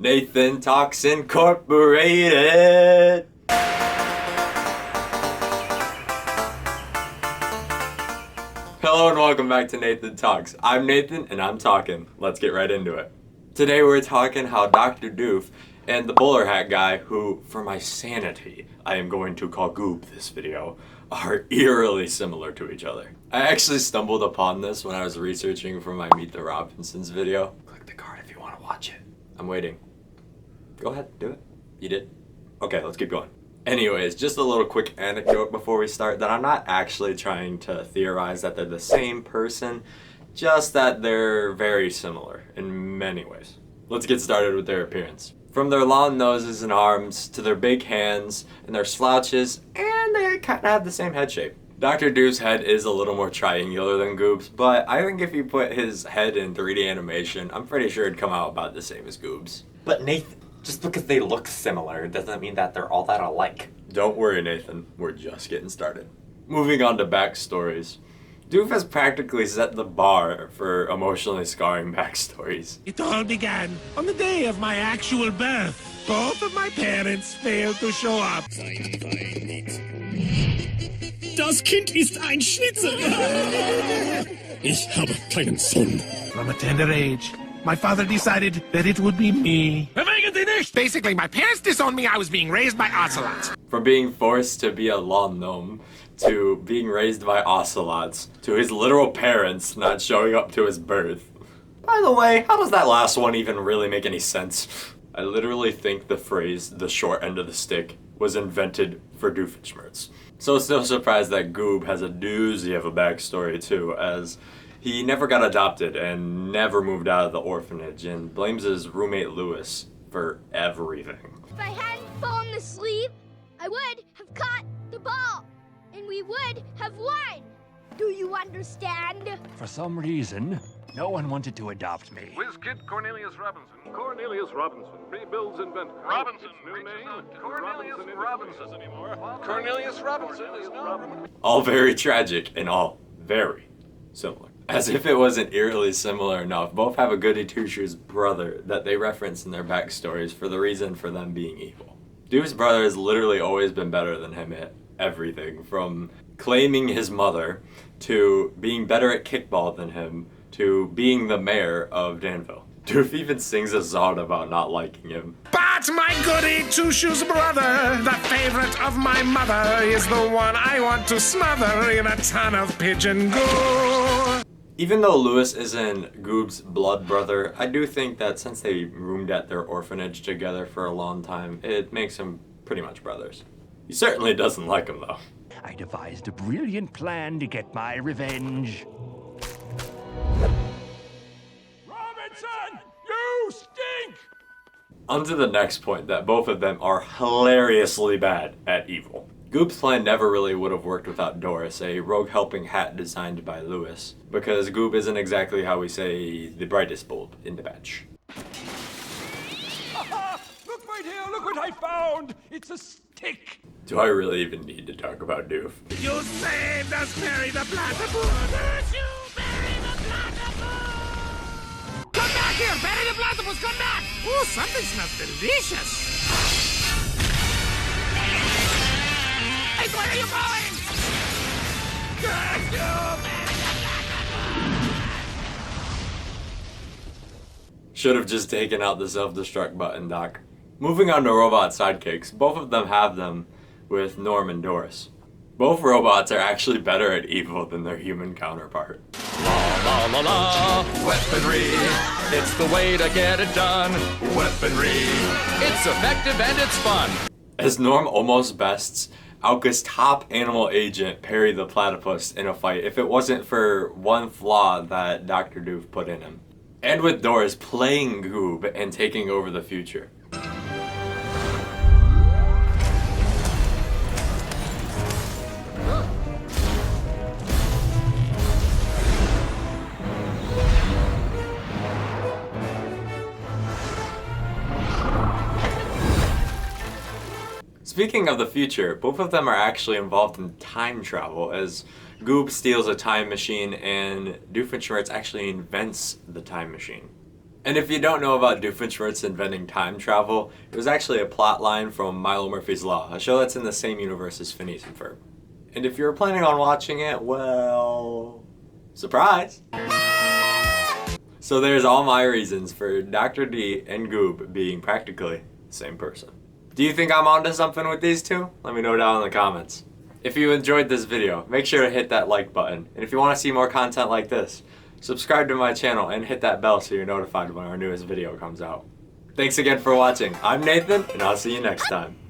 Nathan Talks Incorporated. Hello and welcome back to Nathan Talks. I'm Nathan and I'm talking. Let's get right into it. Today we're talking how Dr. Doof and the bowler hat guy, who, for my sanity, I am going to call Goob this video, are eerily similar to each other. I actually stumbled upon this when I was researching for my Meet the Robinsons video. Click the card if you want to watch it. I'm waiting. Go ahead, do it. You did? Okay, let's keep going. Anyways, just a little quick anecdote before we start, that I'm not actually trying to theorize that they're the same person, just that they're very similar in many ways. Let's get started with their appearance. From their long noses and arms, to their big hands, and their slouches, and they kind of have the same head shape. Dr. Doof's head is a little more triangular than Goob's, but I think if you put his head in 3D animation, I'm pretty sure it'd come out about the same as Goob's. But Nathan, just because they look similar doesn't mean that they're all that alike. Don't worry, Nathan. We're just getting started. Moving on to backstories. Doof has practically set the bar for emotionally scarring backstories. It all began on the day of my actual birth. Both of my parents failed to show up. Das Kind ist ein Schnitzel. Ich habe keinen Sohn. From a tender age, my father decided that it would be me. Basically, my parents disowned me. I was being raised by ocelots. From being forced to be a lawn gnome, to being raised by ocelots, to his literal parents not showing up to his birth. By the way, how does that last one even really make any sense? I literally think the phrase, the short end of the stick, was invented for Doofenshmirtz. So it's no surprise that Goob has a doozy of a backstory too, as he never got adopted and never moved out of the orphanage and blames his roommate Lewis for everything. If I hadn't fallen asleep, I would have caught the ball, and we would have won. Do you understand? For some reason, no one wanted to adopt me. Whiz Kid Cornelius Robinson. Cornelius Robinson. Rebuilds invent. Robinson. New name. Cornelius Robinson anymore. Cornelius Robinson is now. All very tragic and all very similar. As if it wasn't eerily similar enough, both have a goody two-shoes brother that they reference in their backstories for the reason for them being evil. Doof's brother has literally always been better than him at everything, from claiming his mother, to being better at kickball than him, to being the mayor of Danville. Doof even sings a song about not liking him. But my goody two-shoes brother, the favorite of my mother, is the one I want to smother in a ton of pigeon gore. Even though Lewis isn't Goob's blood brother, I do think that since they roomed at their orphanage together for a long time, it makes them pretty much brothers. He certainly doesn't like him though. I devised a brilliant plan to get my revenge. Robinson, you stink! On to the next point, that both of them are hilariously bad at evil. Goob's plan never really would have worked without Doris, a rogue helping hat designed by Lewis, because Goob isn't exactly how we say the brightest bulb in the batch. Look right here, look what I found! It's a stick! Do I really even need to talk about Doof? You saved us, Mary the Platypus! You, Mary the Platypus! Come back here, Mary the Platypus, come back! Ooh, something smells delicious! Hey, where are you going? Curse you, Mary the Platypus! Should have just taken out the self-destruct button, Doc. Moving on to robot sidekicks, both of them have them with Norm and Doris. Both robots are actually better at evil than their human counterpart. La la la, weaponry, it's the way to get it done. Weaponry, it's effective and it's fun. As Norm almost bests Alka's top animal agent, Perry the Platypus, in a fight if it wasn't for one flaw that Dr. Doof put in him. And with Doris playing Goob and taking over the future. Speaking of the future, both of them are actually involved in time travel, as Goob steals a time machine and Doofenshmirtz actually invents the time machine. And if you don't know about Doofenshmirtz inventing time travel, it was actually a plot line from Milo Murphy's Law, a show that's in the same universe as Phineas and Ferb. And if you're planning on watching it, well, surprise! So there's all my reasons for Dr. D and Goob being practically the same person. Do you think I'm onto something with these two? Let me know down in the comments. If you enjoyed this video, make sure to hit that like button. And if you want to see more content like this, subscribe to my channel and hit that bell so you're notified when our newest video comes out. Thanks again for watching. I'm Nathan, and I'll see you next time.